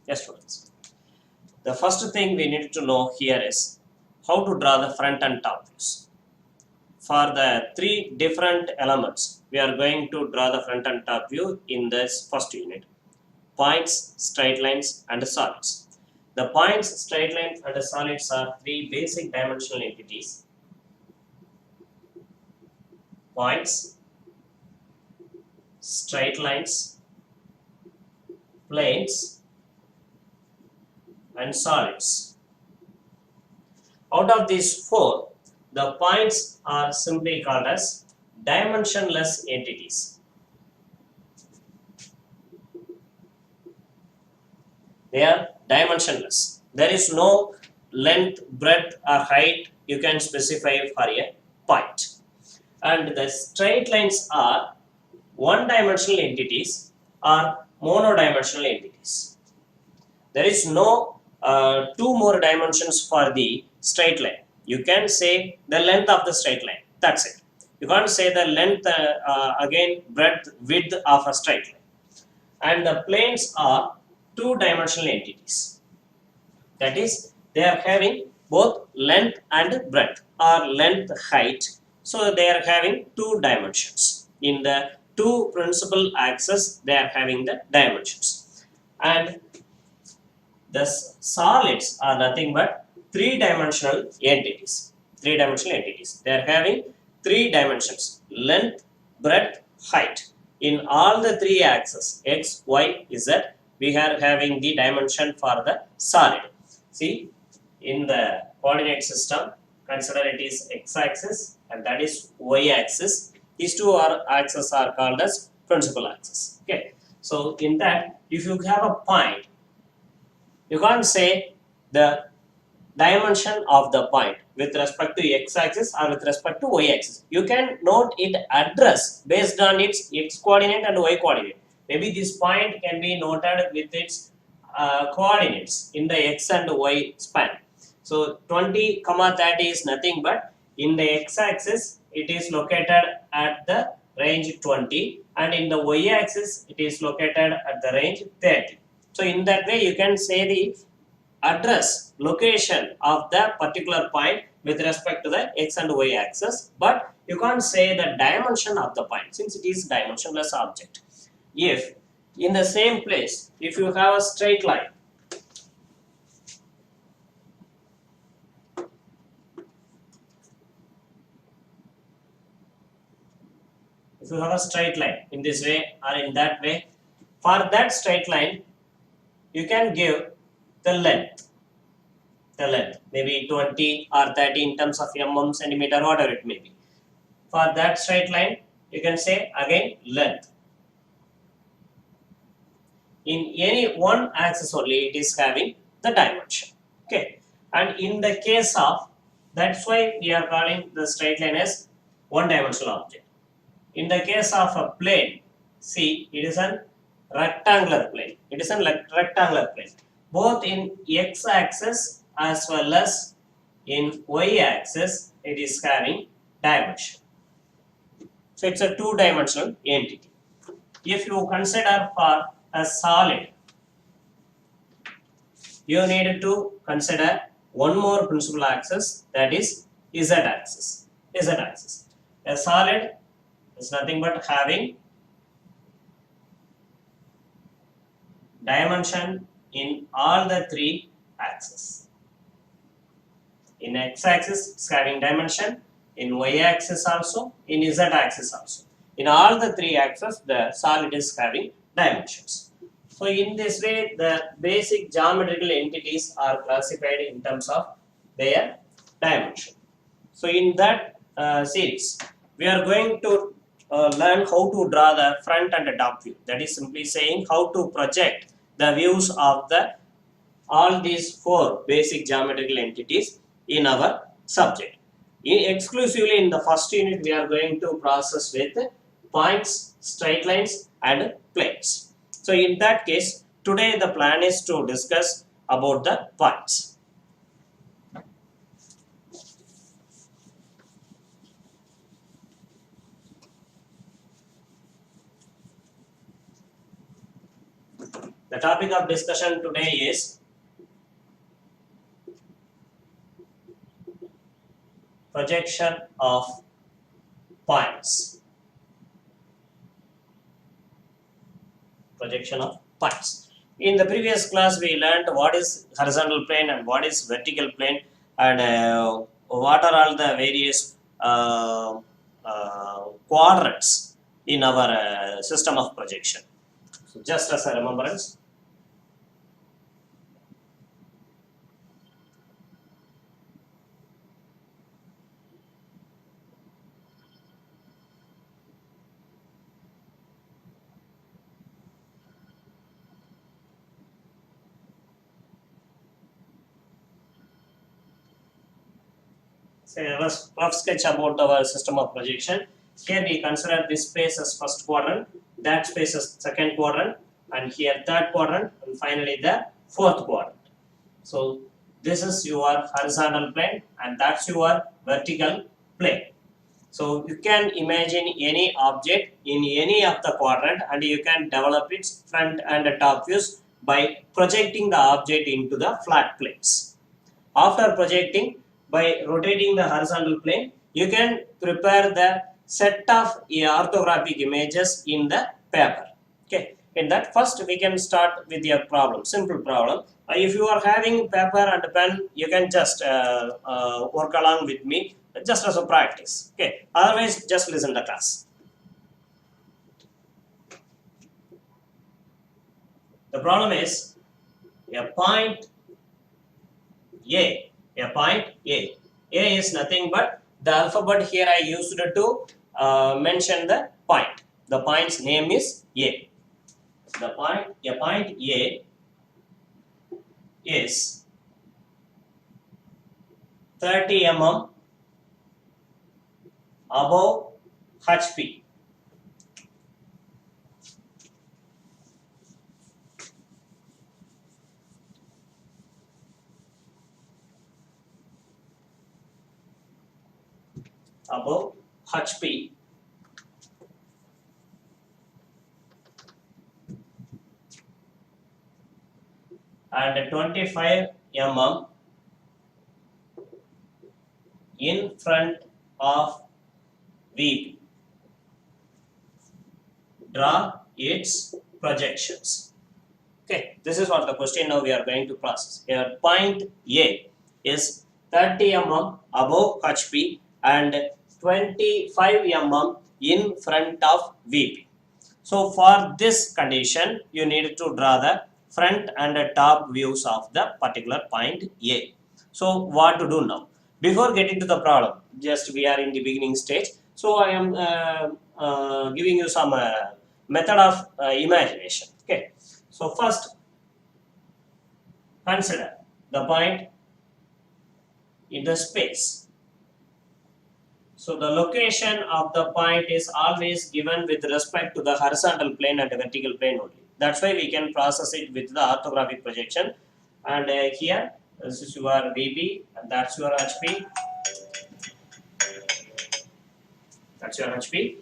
Yes, students. The first thing we need to know here is how to draw the front and top views. For the three different elements, we are going to draw the front and top view in this first unit. Points, straight lines, and solids. The points, straight lines, and solids are three basic dimensional entities. Points, straight lines, planes, and solids. Out of these four, the points are simply called as dimensionless entities. They are dimensionless. There is no length, breadth, or height you can specify for a point. And the straight lines are one-dimensional entities or monodimensional entities. There is no two more dimensions for the straight line. You can say the length of the straight line. That's it. You can't say the length again, breadth, width of a straight line. And the planes are two-dimensional entities. That is, they are having both length and breadth or length, height. So they are having two dimensions. In the two principal axes, they are having the dimensions. And the solids are nothing but three-dimensional entities. Three-dimensional entities. They are having three dimensions: length, breadth, height. In all the three axes, x, y, z, we are having the dimension for the solid. See, in the coordinate system, consider it is x-axis and that is y-axis. These two axes are called as principal axis. Okay. So in that, if you have a point, you can't say the dimension of the point with respect to x-axis or with respect to y-axis. You can note its address based on its x-coordinate and y-coordinate. Maybe this point can be noted with its coordinates in the x and y span. So 20, 30 is nothing but in the x-axis it is located at the range 20 and in the y-axis it is located at the range 30. So in that way you can say the address location of the particular point with respect to the x and y axis, but you can't say the dimension of the point since it is dimensionless object. If in the same place, if you have a straight line, if you have a straight line in this way or in that way, for that straight line you can give the length maybe 20 or 30 in terms of mm, centimeter, whatever it may be. For that straight line you can say again length. In any one axis only it is having the dimension. Okay, and in the case of, that's why we are calling the straight line as one dimensional object. In the case of a plane, see, it is a rectangular plane. It is a rectangular plane. Both in x axis as well as in y axis, it is having dimension. So it's a two-dimensional entity. If you consider for a solid, you need to consider one more principal axis, that is z axis. Z axis. A solid is nothing but having dimension in all the three axes. In x axis it's having dimension, in y axis also, in z axis also. In all the three axes the solid is having dimensions. So in this way the basic geometrical entities are classified in terms of their dimension. So in that series we are going to learn how to draw the front and the top view. That is simply saying how to project the views of the all these four basic geometrical entities in our subject. Exclusively in the first unit we are going to process with points, straight lines and planes. So in that case today the plan is to discuss about the points. The topic of discussion today is projection of points. Projection of points. In the previous class, we learned what is horizontal plane and what is vertical plane, and what are all the various quadrants in our system of projection. So, just as a remembrance. Say a rough sketch about our system of projection. Here we consider this space as first quadrant, that space as second quadrant, and here third quadrant, and finally the fourth quadrant. So this is your horizontal plane and that's your vertical plane. So you can imagine any object in any of the quadrant and you can develop its front and top views by projecting the object into the flat planes. After projecting, by rotating the horizontal plane, you can prepare the set of orthographic images in the paper. Okay. In that, first we can start with your problem, simple problem. If you are having paper and pen, you can just work along with me, just as a practice. Okay. Otherwise, just listen to class. The problem is a point A. A point A. A is nothing but the alphabet here I used to mention the point. The point's name is A. A point A is 30 mm above HP. Above HP and 25 mm in front of VP. Draw its projections. Okay, this is what the question now we are going to process. Here, point A is 30 mm above HP and 25 mm in front of VP. So, for this condition, you need to draw the front and top views of the particular point A. So, what to do now? Before getting to the problem, just we are in the beginning stage. So, I am giving you some method of imagination. Okay. So, first consider the point in the space. So the location of the point is always given with respect to the horizontal plane and the vertical plane only. That's why we can process it with the orthographic projection. And here, this is your VB, and that's your HP. That's your HP.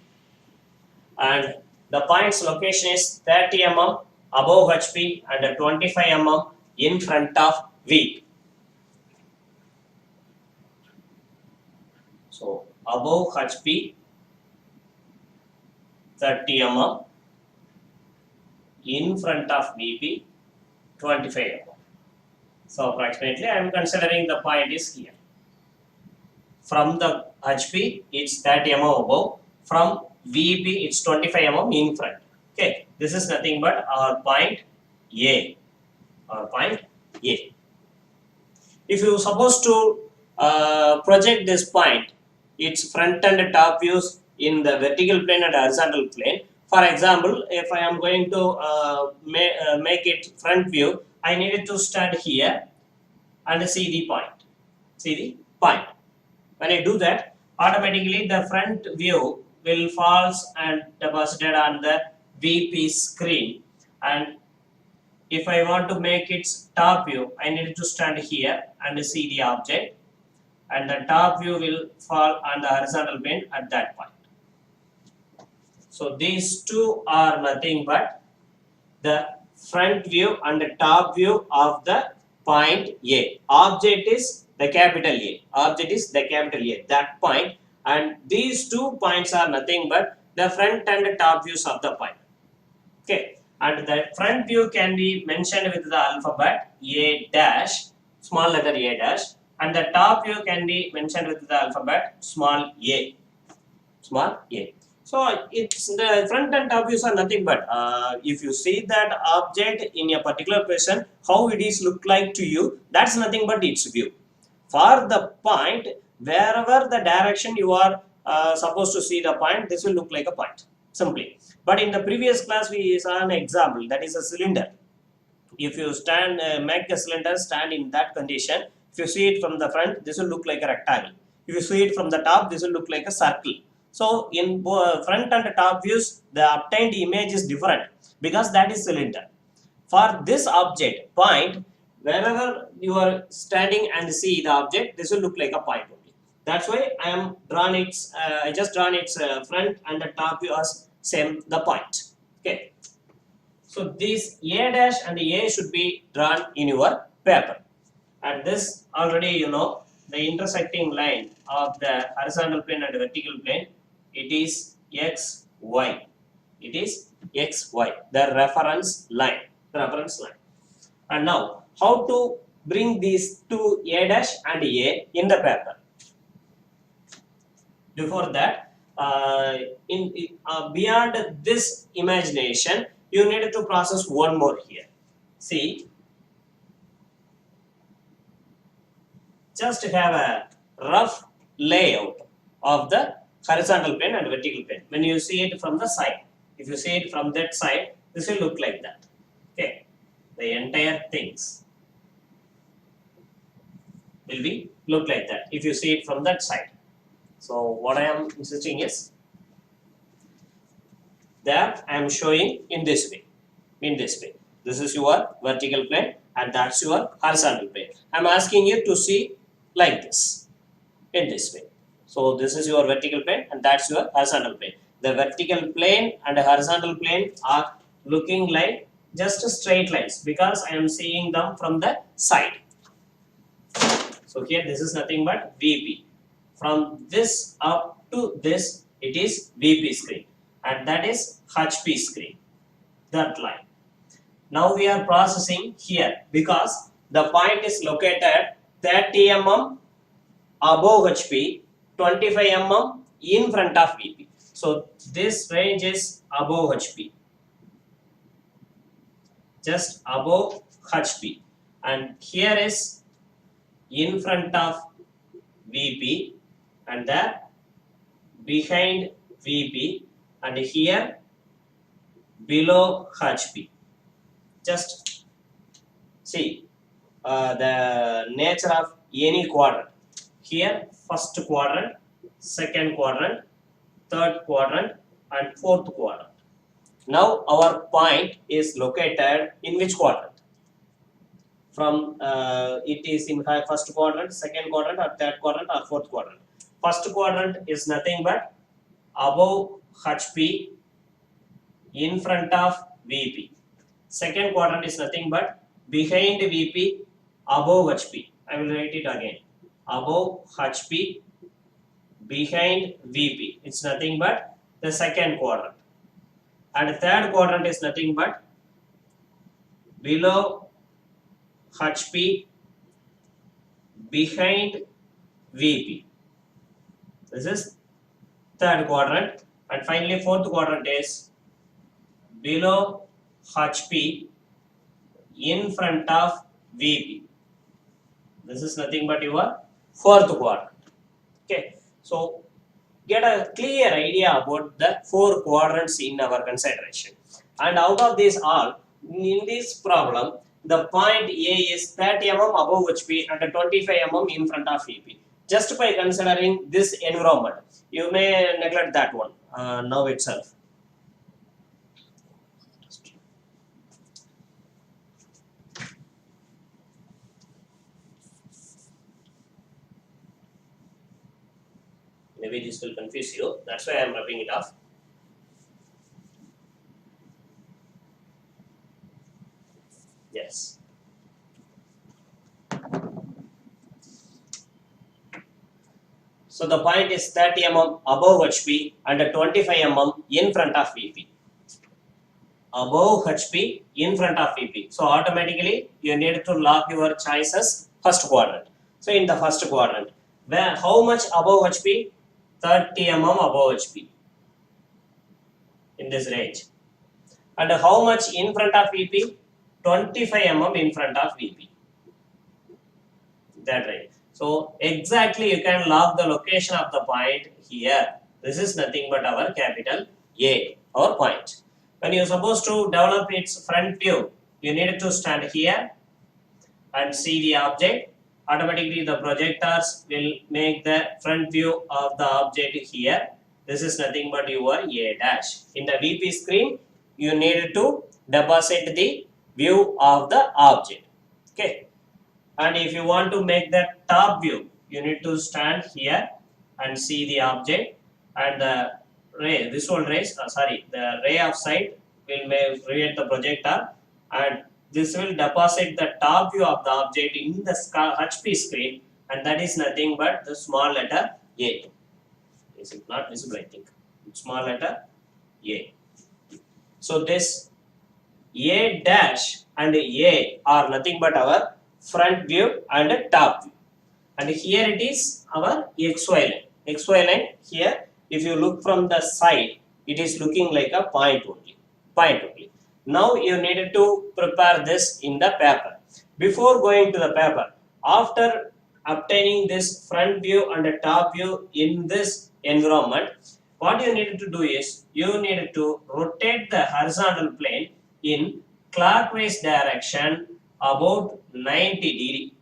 And the point's location is 30 mm above HP and 25 mm in front of V. So above HP 30 mm, in front of VP 25 mm. So approximately I am considering the point is here. From the HP it's 30 mm above, from VP it's 25 mm in front. Okay, this is nothing but our point A. Our point A. If you supposed to project this point, its front and top views in the vertical plane and horizontal plane. For example, if I am going to make it front view, I needed to stand here and see the point. See the point. When I do that, automatically the front view will falls and deposited on the VP screen, and if I want to make its top view, I need to stand here and see the object, and the top view will fall on the horizontal plane at that point. So these two are nothing but the front view and the top view of the point A. Object is the capital A. Object is the capital A. That point, and these 2 points are nothing but the front and the top views of the point. Okay, and the front view can be mentioned with the alphabet A dash, small letter A dash, and the top view can be mentioned with the alphabet small a. Small a. So it's the front and top views are nothing but if you see that object in a particular position, how it is look like to you, that's nothing but its view. For the point, wherever the direction you are supposed to see the point, this will look like a point simply. But in the previous class, we saw an example, that is a cylinder. If you stand, make the cylinder stand in that condition, if you see it from the front, this will look like a rectangle. If you see it from the top, this will look like a circle. So in front and top views, the obtained image is different because that is cylinder. For this object point, wherever you are standing and see the object, this will look like a point only. That's why I am drawn its. I just drawn its front and the top view as same the point. Okay. So this A dash and A should be drawn in your paper. And this already you know the intersecting line of the horizontal plane and vertical plane. It is X Y. It is X Y. The reference line. The reference line. And now how to bring these two A dash and A in the paper? Before that, beyond this imagination, you need to process one more here. See, just have a rough layout of the horizontal plane and vertical plane. When you see it from the side, if you see it from that side, this will look like that. Okay, the entire things will be look like that if you see it from that side. So what I am insisting is that I am showing in this way. In this way. This is your vertical plane and that's your horizontal plane. I am asking you to see like this. In this way. So this is your vertical plane and that's your horizontal plane. The vertical plane and the horizontal plane are looking like just straight lines because I am seeing them from the side. So here this is nothing but VP. From this up to this, it is VP screen, and that is HP screen. That line. Now we are processing here because the point is located 30 mm above HP, 25 mm in front of VP. So this range is above HP, just above HP, and here is in front of VP and there behind VP and here below HP. Just see the nature of any quadrant. Here first quadrant, second quadrant, third quadrant and fourth quadrant. Now our point is located in which quadrant? From it is in first quadrant, second quadrant or third quadrant or fourth quadrant. First quadrant is nothing but above HP in front of VP. Second quadrant is nothing but behind VP above HP. I will write it again. Above HP behind VP. It's nothing but the second quadrant. And third quadrant is nothing but below HP behind VP. This is third quadrant. And finally fourth quadrant is below HP in front of VP. This is nothing but your fourth quadrant. Okay, so get a clear idea about the 4 quadrants in our consideration. And out of this all, in this problem, the point A is 30 mm above HP and 25 mm in front of VP. Just by considering this environment, you may neglect that one now itself. Maybe this will confuse you. That's why I am rubbing it off. Yes. So the point is 30 mm above HP and 25 mm in front of VP. Above HP in front of VP. So automatically you need to lock your choices first quadrant. So in the first quadrant, where how much above HP? 30 mm above HP in this range. And how much in front of VP? 25 mm in front of VP. That range. So exactly you can lock the location of the point here. This is nothing but our capital A, our point. When you're supposed to develop its front view, you need to stand here and see the object. Automatically the projectors will make the front view of the object here. This is nothing but your A dash. In the VP screen, you need to deposit the view of the object. Okay. And if you want to make the top view, you need to stand here and see the object, and the ray, visual rays, the ray of sight will create the projector, and this will deposit the top view of the object in the HP screen, and that is nothing but the small letter A. Is it not visible? I think small letter A. So this A dash and A are nothing but our front view and top view. And here it is our XY line. XY line here, if you look from the side, it is looking like a point only. Point only. Now you need to prepare this in the paper. Before going to the paper, after obtaining this front view and top view in this environment, what you need to do is you need to rotate the horizontal plane in clockwise direction about 90 degree.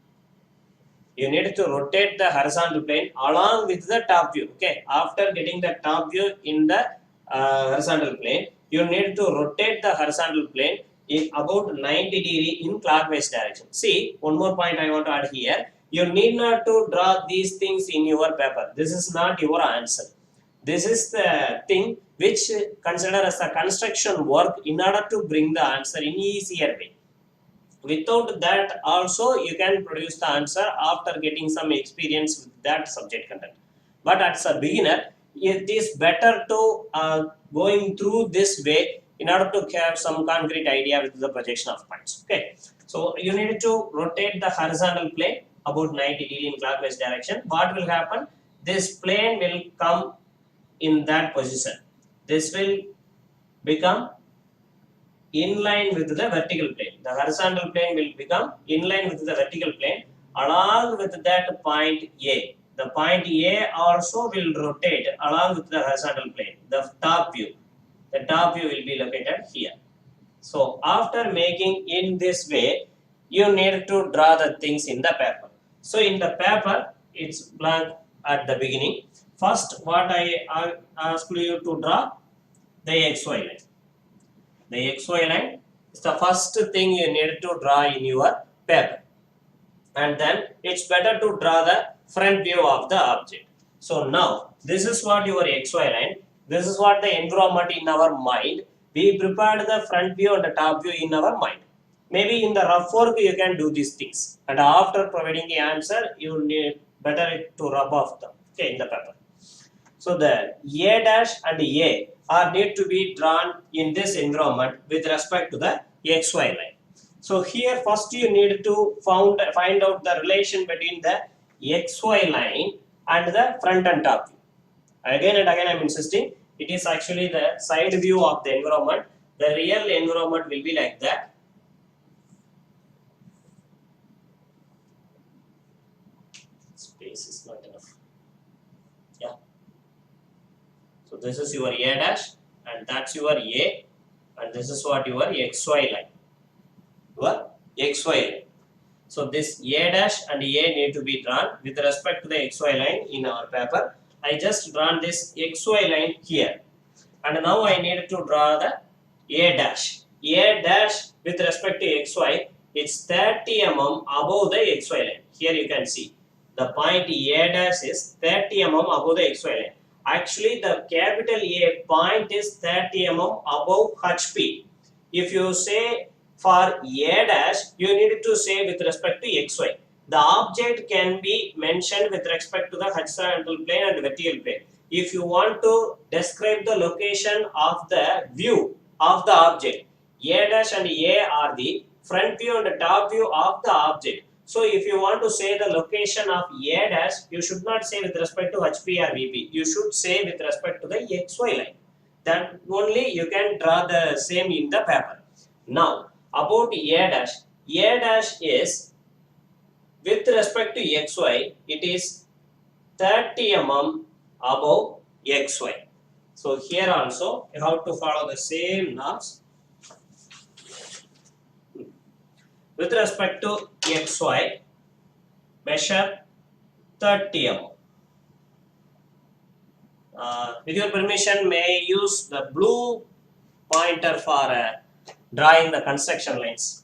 You need to rotate the horizontal plane along with the top view. Okay, after getting the top view in the horizontal plane, you need to rotate the horizontal plane in about 90 degree in clockwise direction. See, one more point I want to add here. You need not to draw these things in your paper. This is not your answer. This is the thing which consider as a construction work in order to bring the answer in easier way. Without that also you can produce the answer after getting some experience with that subject content. But as a beginner, it is better to going through this way in order to have some concrete idea with the projection of points. Okay, so you need to rotate the horizontal plane about 90 degree in clockwise direction. What will happen? This plane will come in that position. This will become in line with the vertical plane. The horizontal plane will become in line with the vertical plane along with that point A. The point A also will rotate along with the horizontal plane, the top view. The top view will be located here. So after making in this way, you need to draw the things in the paper. So in the paper, it's blank at the beginning. First, what I ask you to draw, the XY line. The XY line is the first thing you need to draw in your paper. And then it's better to draw the front view of the object. So now, this is what your XY line, this is what the environment in our mind. We prepared the front view and the top view in our mind. Maybe in the rough work you can do these things. And after providing the answer, you need better to rub off them, okay, in the paper. So the A dash and A are need to be drawn in this environment with respect to the XY line. So here first you need to find out the relation between the XY line and the front and top view. Again and again I am insisting, it is actually the side view of the environment. The real environment will be like that. Space is not enough. Yeah. So this is your A dash and that's your A, and this is what your XY line. Your XY line. So this A dash and A need to be drawn with respect to the XY line in our paper. I just drawn this XY line here. And now I need to draw the A dash. A dash with respect to XY, it's 30 mm above the XY line. Here you can see the point A dash is 30 mm above the XY line. Actually, the capital A point is 30 mm above HP. If you say for A dash, you need to say with respect to xy. The object can be mentioned with respect to the horizontal plane and vertical plane. If you want to describe the location of the view of the object, A dash and A are the front view and top view of the object. So if you want to say the location of A dash, you should not say with respect to HP or VP. You should say with respect to the XY line. Then only you can draw the same in the paper. Now about A dash. A dash is with respect to XY, it is 30 mm above XY. So here also you have to follow the same norms. With respect to XY, measure 30 mm. With your permission, may I use the blue pointer for drawing the construction lines.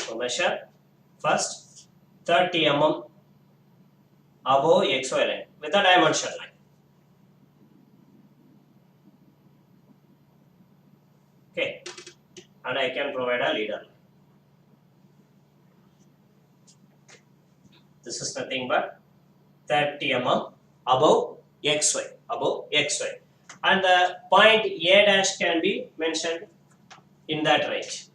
So measure first 30 mm above XY line with a dimension line. Okay, and I can provide a leader line. This is nothing but 30 mm above xy, and the point A dash can be mentioned in that range.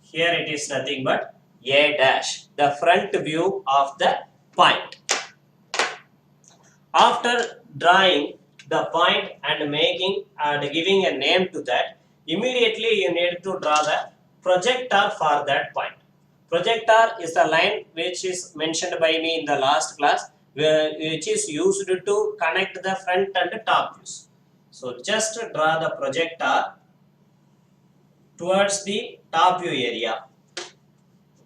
Here it is nothing but A dash, the front view of the point. After drawing the point and making and giving a name to that, immediately you need to draw the projector for that point. Projector is the line which is mentioned by me in the last class, which is used to connect the front and top views. So just draw the projector towards the top view area.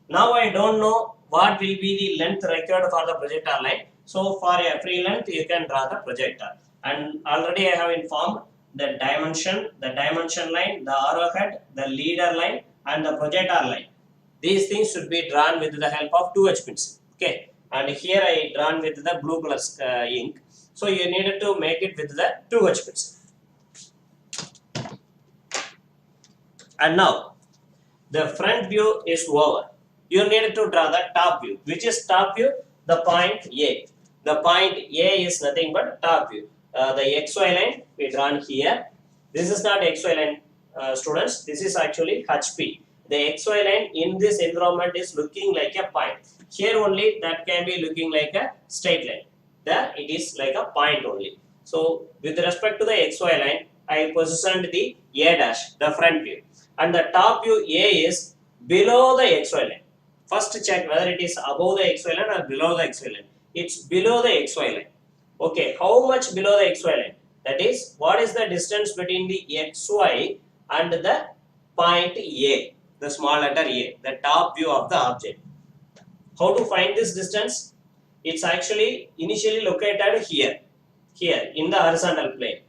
Now I don't know what will be the length required for the projector line. So for a free length, you can draw the projector. And already I have informed the dimension line, the arrowhead, the leader line, and the projector line. These things should be drawn with the help of 2H pencil. Okay. And here I drawn with the blue color ink. So you needed to make it with the 2H pencil. And now the front view is over. You need to draw the top view. Which is top view? The point A. The point A is nothing but top view. The XY line we drawn here. This is not XY line, students. This is actually HP. The XY line in this environment is looking like a point. Here only that can be looking like a straight line. There it is like a point only. So with respect to the XY line, I positioned the A dash, the front view. And the top view A is below the XY line. First check whether it is above the XY line or below the XY line. It's below the XY line. Okay, how much below the XY line? That is, what is the distance between the XY and the point A, the small letter A, the top view of the object. How to find this distance? It's actually initially located here in the horizontal plane.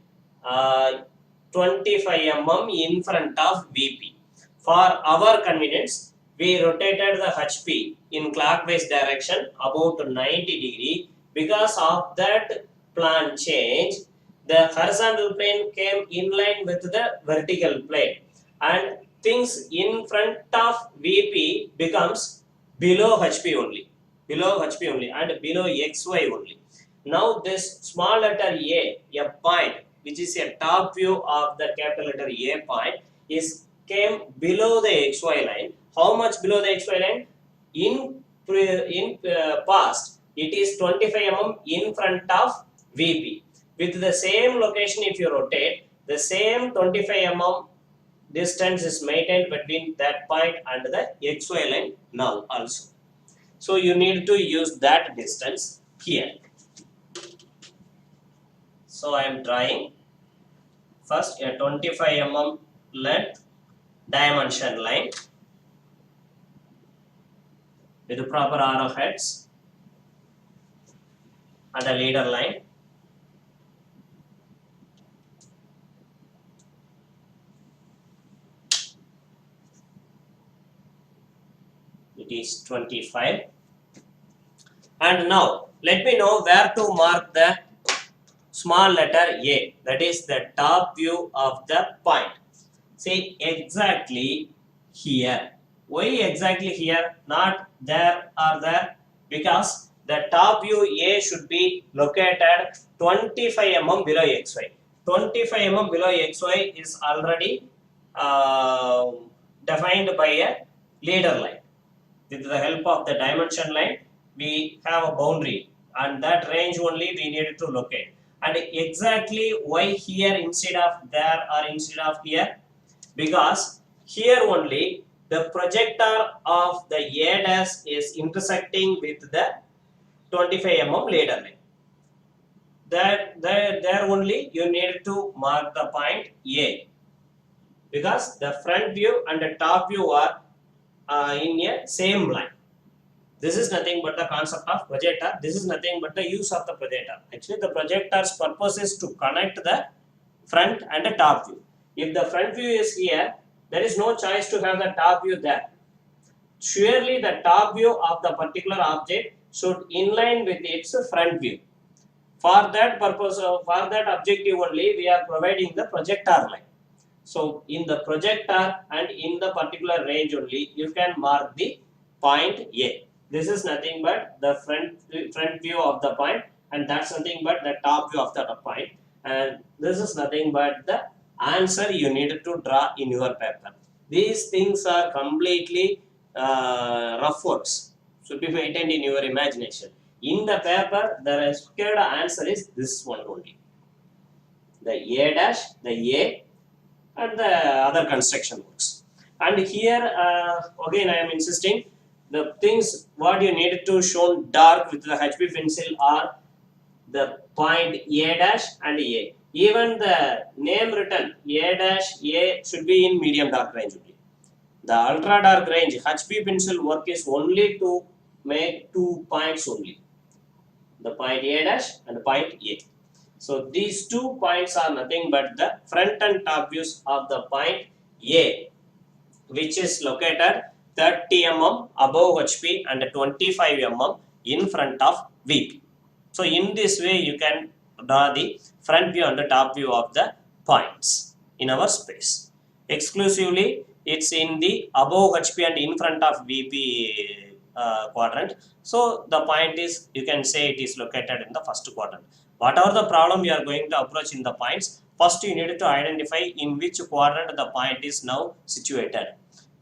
25 mm in front of VP. For our convenience, we rotated the HP in clockwise direction about 90 degree. Because of that plan change, the horizontal plane came in line with the vertical plane, and things in front of VP becomes below HP only, and below XY only. Now this small letter A point, which is a top view of the capital letter A point, is came below the XY line. How much below the XY line? In past, it is 25 mm in front of VP. With the same location, if you rotate, the same 25 mm distance is maintained between that point and the XY line now also. So you need to use that distance here. So I am drawing first a 25 mm length dimension line with the proper arrowheads and a leader line. It is 25. And now let me know where to mark the small letter A, that is the top view of the point. See exactly here. Why exactly here? Not there or there? Because the top view A should be located 25 mm below XY. 25 mm below XY is already uh, defined by a leader line. With the help of the dimension line, we have a boundary, and that range only we needed to locate. And exactly why here instead of there or instead of here? Because here only the projector of the A dash is intersecting with the 25 mm ladder line. There only you need to mark the point A, because the front view and the top view are in a same line. This is nothing but the concept of projector. This is nothing but the use of the projector. Actually, the projector's purpose is to connect the front and the top view. If the front view is here, there is no choice to have the top view there. Surely the top view of the particular object should inline with its front view. For that purpose, for that objective only, we are providing the projector line. So in the projector and in the particular range only, you can mark the point A. This is nothing but the front view of the point, and that's nothing but the top view of the point. And this is nothing but the answer you need to draw in your paper. These things are completely rough works, should be maintained in your imagination. In the paper, the required answer is this one only. The A dash, the A, and the other construction works. And here again I am insisting, the things what you need to show dark with the HB pencil are the point A dash and A. Even the name written A dash A should be in medium dark range only. The ultra dark range HB pencil work is only to make 2 points only. The point A dash and the point A. So these 2 points are nothing but the front and top views of the point A, which is located 30 mm above HP and 25 mm in front of VP. So in this way you can draw the front view and the top view of the points in our space. Exclusively it's in the above HP and in front of VP quadrant. So the point is, you can say it is located in the first quadrant. Whatever the problem you are going to approach in the points, first you need to identify in which quadrant the point is now situated.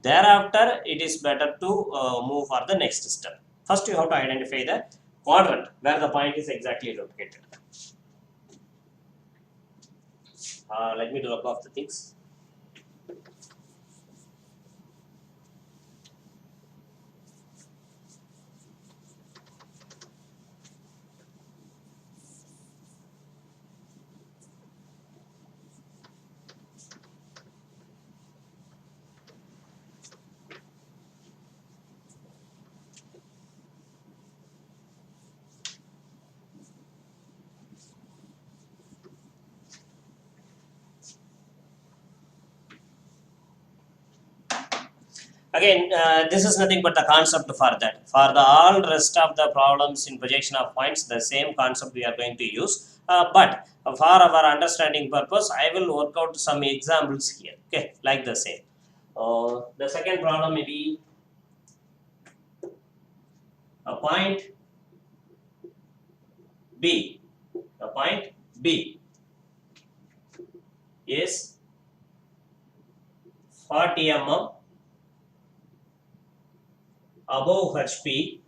Thereafter, it is better to move for the next step. First, you have to identify the quadrant where the point is exactly located. Let me drop off the things. Again, this is nothing but the concept for that. For the all rest of the problems in projection of points, the same concept we are going to use. But for our understanding purpose, I will work out some examples here. Okay, like the same. The second problem may be a point B. The point B is 40 mm above HP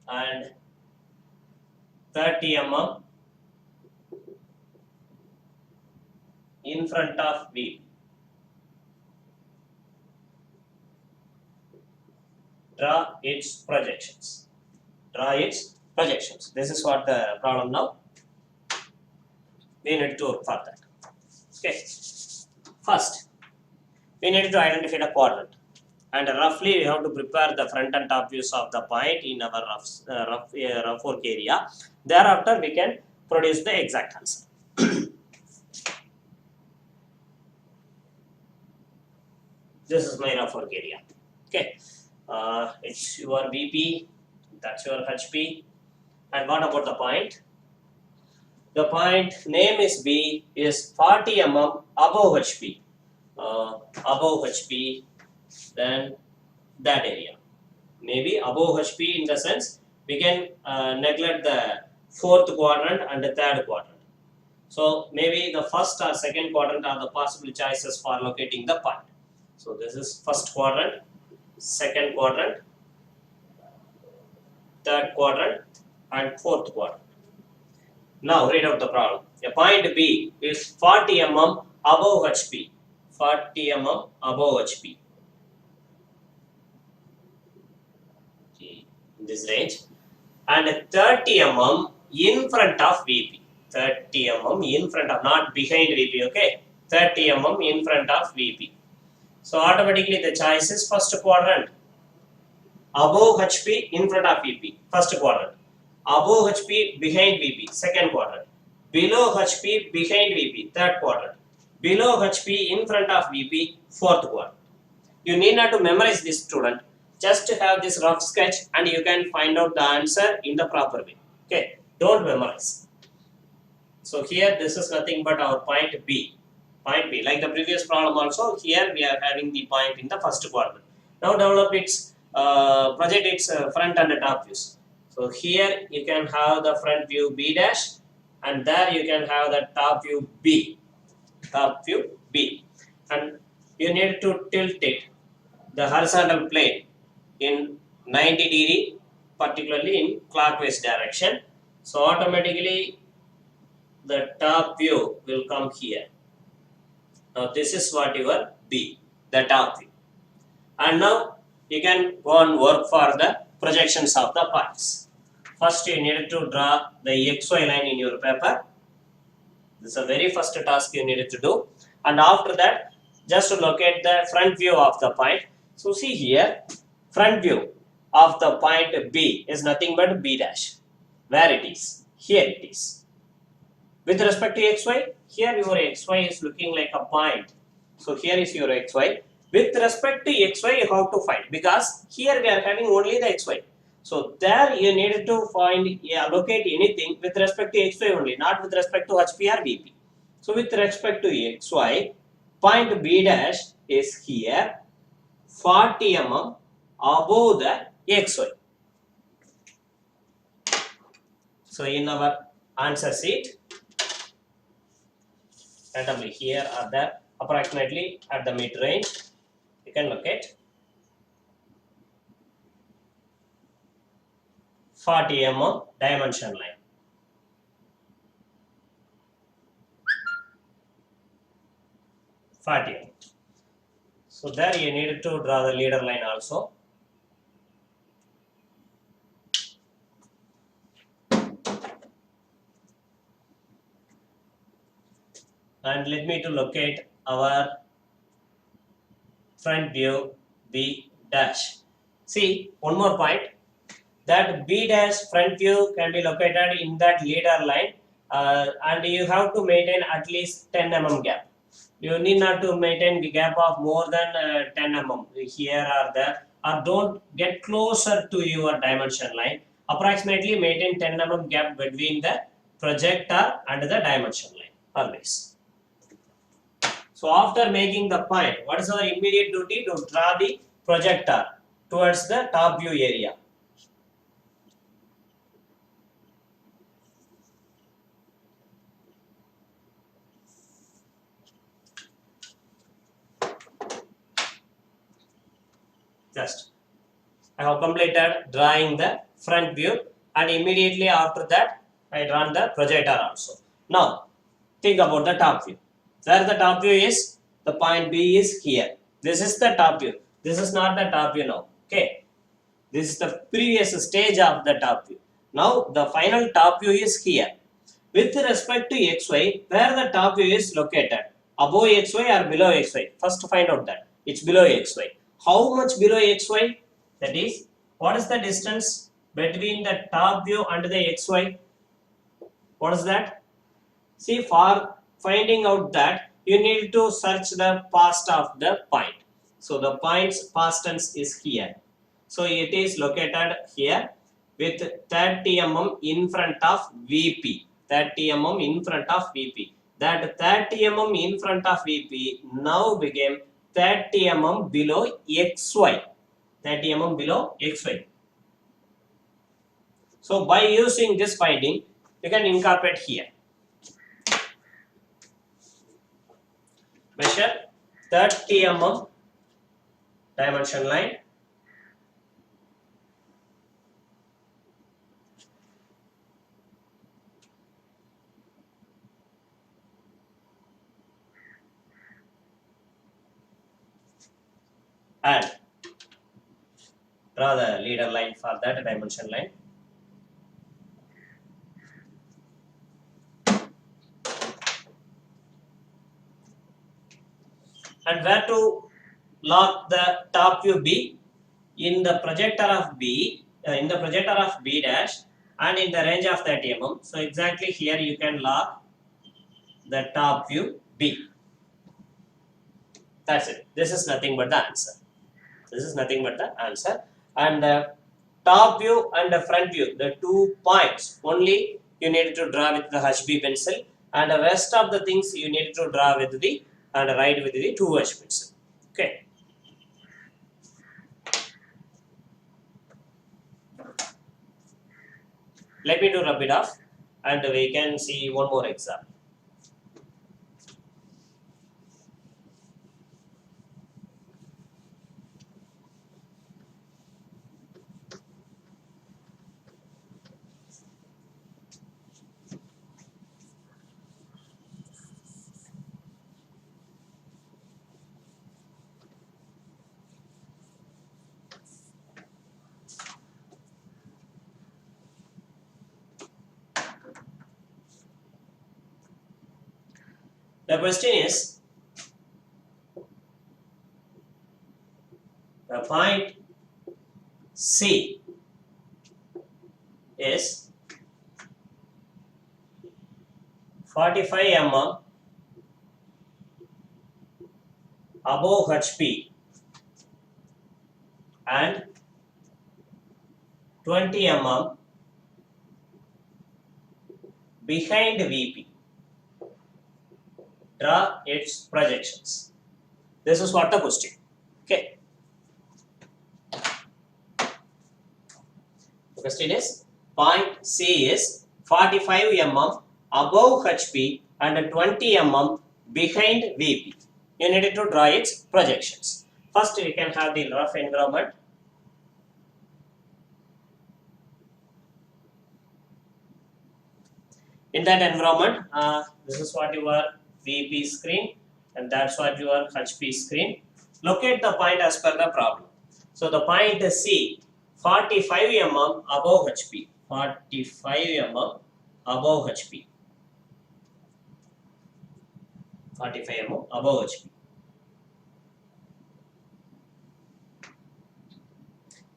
and 30 mm in front of V. Draw its projections. Draw its projections. This is what the problem now. We need to work for that. Okay. First, we need to identify the quadrant. And roughly we have to prepare the front and top views of the point in our rough work area. Thereafter we can produce the exact answer. This is my rough work area. Okay. It's your VP, that's your HP. And what about the point? The point name is B is 40 mm above HP. Above HP, then that area. Maybe above HP in the sense we can neglect the fourth quadrant and the third quadrant. So maybe the first or second quadrant are the possible choices for locating the point. So this is first quadrant, second quadrant, third quadrant, and fourth quadrant. Now read out the problem. A point B is 40 mm above HP. 40 mm above HP. In this range. And 30 mm in front of VP. 30 mm in front of, not behind VP, okay? 30 mm in front of VP. So automatically the choice is first quadrant. Above HP in front of VP, first quadrant. Above HP behind VP, second quadrant. Below HP behind VP, third quadrant. Below HP in front of VP, fourth quadrant. You need not to memorize this, student. Just have this rough sketch and you can find out the answer in the proper way. Okay, don't memorize. So here this is nothing but our point B. Point B, like the previous problem also, here we are having the point in the first quadrant. Now develop its, project its front and top views. So here you can have the front view B dash and there you can have the top view B. Top view B. And you need to tilt it, the horizontal plane, in 90 degree, particularly in clockwise direction. So automatically the top view will come here. Now this is what your B, the top view. And now you can go and work for the projections of the points. First you need to draw the XY line in your paper. This is the very first task you needed to do. And after that, just to locate the front view of the point. So see here, front view of the point B is nothing but B dash. Where it is? Here it is. With respect to XY, here your XY is looking like a point. So here is your XY. With respect to XY, you have to find, because here we are having only the XY. So there you need to find, locate anything with respect to XY only, not with respect to HP or VP. So with respect to XY, point B dash is here 40 mm above the XY. So in our answer sheet, randomly here are the approximately at the mid range, you can locate 40 mm dimension line. So there you need to draw the leader line also. And let me to locate our front view B dash. See, one more point, that B dash front view can be located in that leader line, and you have to maintain at least 10 mm gap. You need not to maintain the gap of more than 10 mm here or there, or don't get closer to your dimension line. Approximately maintain 10 mm gap between the projector and the dimension line always. So after making the point, what is our immediate duty? To draw the projector towards the top view area. Just, I have completed drawing the front view, and immediately after that I drawn the projector also. Now think about the top view. Where the top view is, the point B is here. This is the top view. This is not the top view now. Okay. This is the previous stage of the top view. Now the final top view is here. With respect to XY, where the top view is located? Above XY or below XY? First find out that. It's below XY. How much below XY? That is, what is the distance between the top view and the XY? What is that? See, for finding out that, you need to search the past of the point. So the point's past tense is here. So it is located here with 30 mm in front of VP. 30 mm in front of VP. That 30 mm in front of VP now became 30 mm below XY. 30 mm below XY. So by using this finding, you can incorporate here. Measure 30 mm dimension line. And draw the leader line for that dimension line. And where to lock the top view B? In the projector of B, in the projector of B dash, and in the range of 30 mm. So exactly here you can lock the top view B. That's it. This is nothing but the answer. This is nothing but the answer. And the top view and the front view, the 2 points only you need to draw with the HB pencil, and the rest of the things you need to draw with the and write with the 2H pencil. Okay. Let me do rub it off, and we can see one more example. The question is, the point C is 45 mm above HP and 20 mm behind VP. Draw its projections. This is what the question. Okay. The question is, point C is 45 mm above HP and 20 mm behind VP. You need to draw its projections. First, we can have the rough environment. In that environment, this is what your VP screen, and that's what your HP screen. Locate the point as per the problem. So the point C, 45 mm above HP, 45 mm above HP, 45 mm above HP,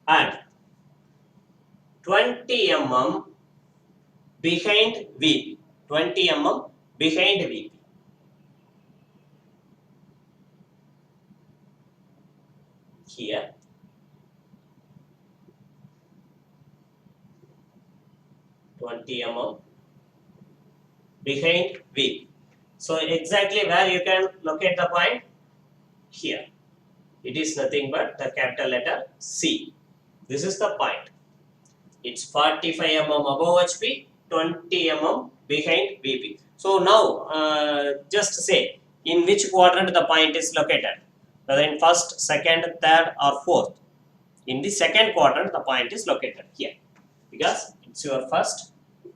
and 20 mm behind VP, 20 mm behind VP. Here, mm behind VP. So exactly where you can locate the point? Here. It is nothing but the capital letter C. This is the point. It's 45 mm above HP, 20 mm behind VP. So now just say in which quadrant the point is located, whether in first, second, third or fourth. In the second quadrant the point is located here, because it's your first,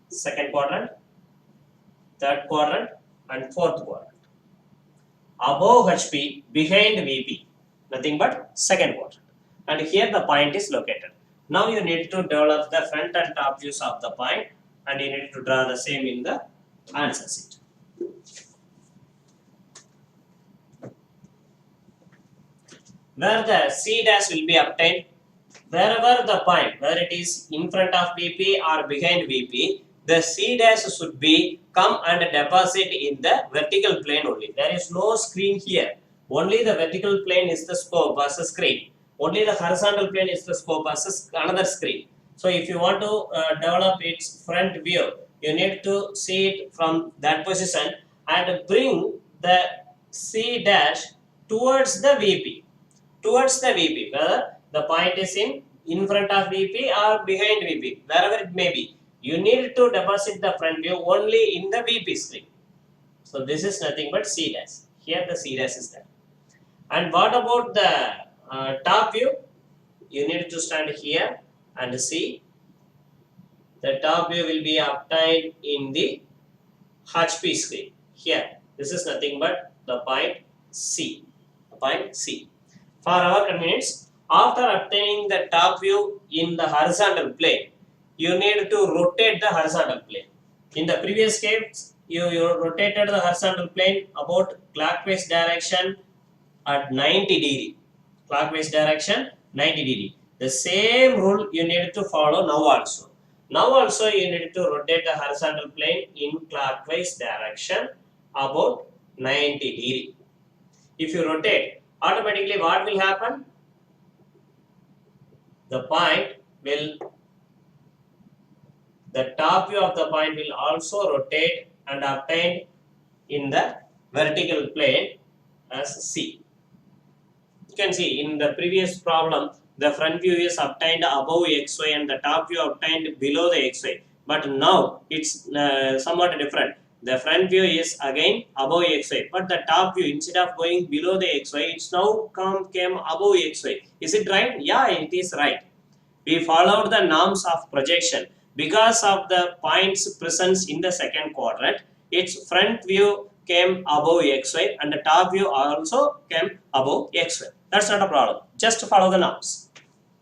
second quadrant, third quadrant and fourth quadrant. Above HP, behind VP, nothing but second quadrant. And here the point is located. Now you need to develop the front and top views of the point, and you need to draw the same in the answer sheet. Where the C dash will be obtained, wherever the point, whether it is in front of VP or behind VP, the C dash should be come and deposit in the vertical plane only. There is no screen here. Only the vertical plane is the scope as a screen. Only the horizontal plane is the scope as another screen. So if you want to develop its front view, you need to see it from that position and bring the C dash towards the VP. Towards the VP, whether the point is in front of VP or behind VP, wherever it may be. You need to deposit the front view only in the VP screen. So this is nothing but C dash. Here the C dash is there. And what about the top view? You need to stand here and see the top view will be obtained in the HP screen. Here, this is nothing but the point C. The point C. For our convenience, after obtaining the top view in the horizontal plane, you need to rotate the horizontal plane. In the previous case, you rotated the horizontal plane about clockwise direction at 90 degree. Clockwise direction 90 degree. The same rule you need to follow now also. Now also you need to rotate the horizontal plane in clockwise direction about 90 degree. If you rotate, automatically what will happen? The top view of the point will also rotate and obtained in the vertical plane as C. You can see in the previous problem, the front view is obtained above xy and the top view obtained below the xy. But now it's somewhat different. The front view is again above xy, but the top view instead of going below the xy, it's now came above xy. Is it right? Yeah, it is right. We followed the norms of projection because of the point's presence in the second quadrant. Its front view came above xy and the top view also came above xy. That's not a problem. Just follow the norms.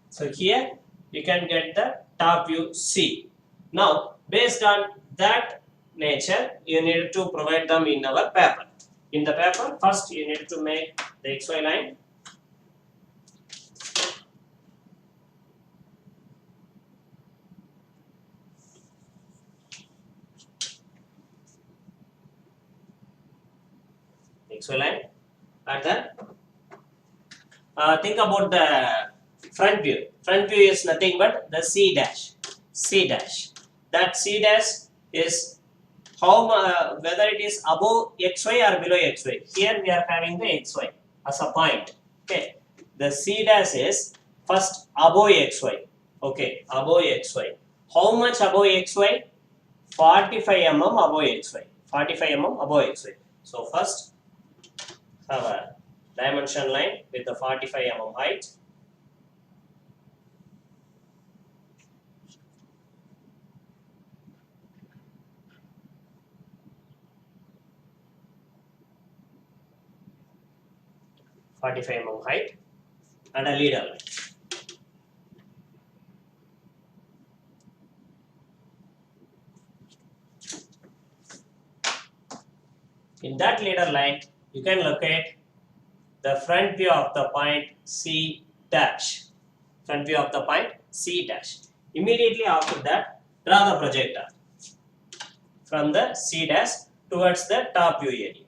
So here you can get the top view C. Now based on that nature, you need to provide them in our paper. In the paper, first you need to make the xy line. XY line, and then think about the front view. Front view is nothing but the C dash. C dash. That C dash is how whether it is above xy or below xy. Here we are having the xy as a point. Okay. The C dash is first above xy. Okay, above xy. How much above xy? 45 mm above xy. 45 mm above xy. So first have a dimension line with the 45 mm height. Height and a leader line. In that leader line, you can locate the front view of the point C dash. Front view of the point C dash. Immediately after that, draw the projector from the C dash towards the top view area.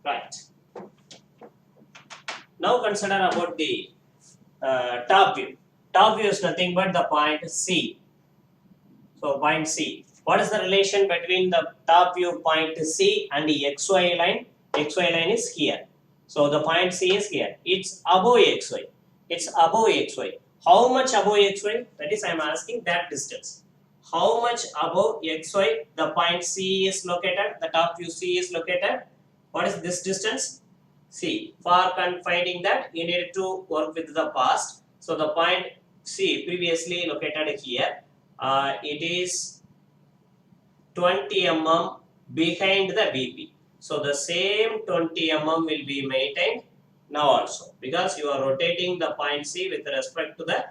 Right. Now consider about the top view. Top view is nothing but the point C. So point C. What is the relation between the top view point C and the XY line? XY line is here. So the point C is here. It's above XY. It's above XY. How much above XY? That is I am asking that distance. How much above XY the point C is located? The top view C is located. What is this distance? C. For finding that, you need to work with the past. So the point C previously located here. It is 20 mm behind the VP. So the same 20 mm will be maintained now also because you are rotating the point C with respect to the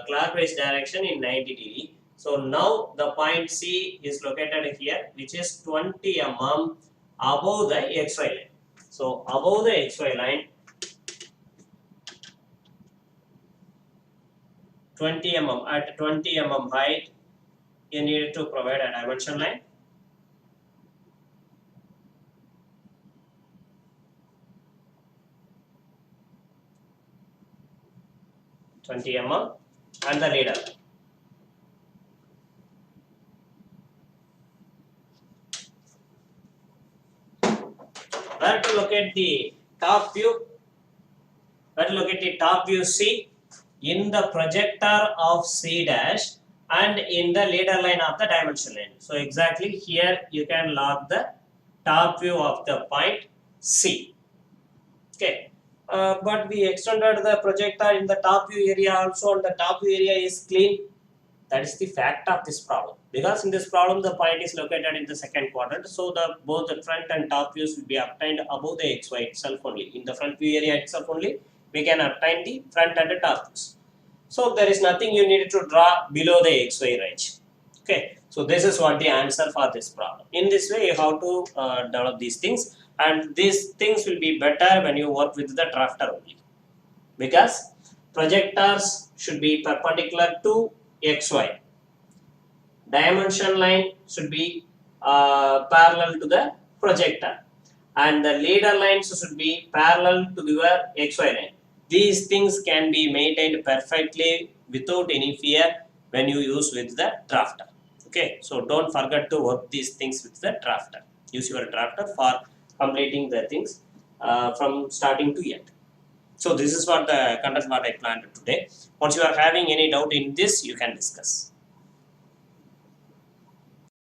clockwise direction in 90 degree. So now the point C is located here, which is 20 mm above the XY line. So above the XY line, 20 mm at 20 mm height, you need to provide a dimension line. 20 mm and the leader line. Where to locate the top view? Where to locate the top view C? In the projector of C dash and in the leader line of the dimension line. So exactly here you can log the top view of the point C. Okay. But we extended the projector in the top view area also, and the top view area is clean. That is the fact of this problem, because in this problem the point is located in the second quadrant, so the both the front and top views will be obtained above the xy itself only. In the front view area itself only we can obtain the front and the top views. So there is nothing you need to draw below the xy range. Okay, so this is what the answer for this problem. In this way you have to develop these things, and these things will be better when you work with the drafter only, because projectors should be perpendicular to xy. Dimension line should be parallel to the projector, and the leader lines should be parallel to your xy line. These things can be maintained perfectly without any fear when you use with the drafter. Okay, so don't forget to work these things with the drafter. Use your drafter for completing the things from starting to end. So this is what the content what I planned today. Once you are having any doubt in this, you can discuss.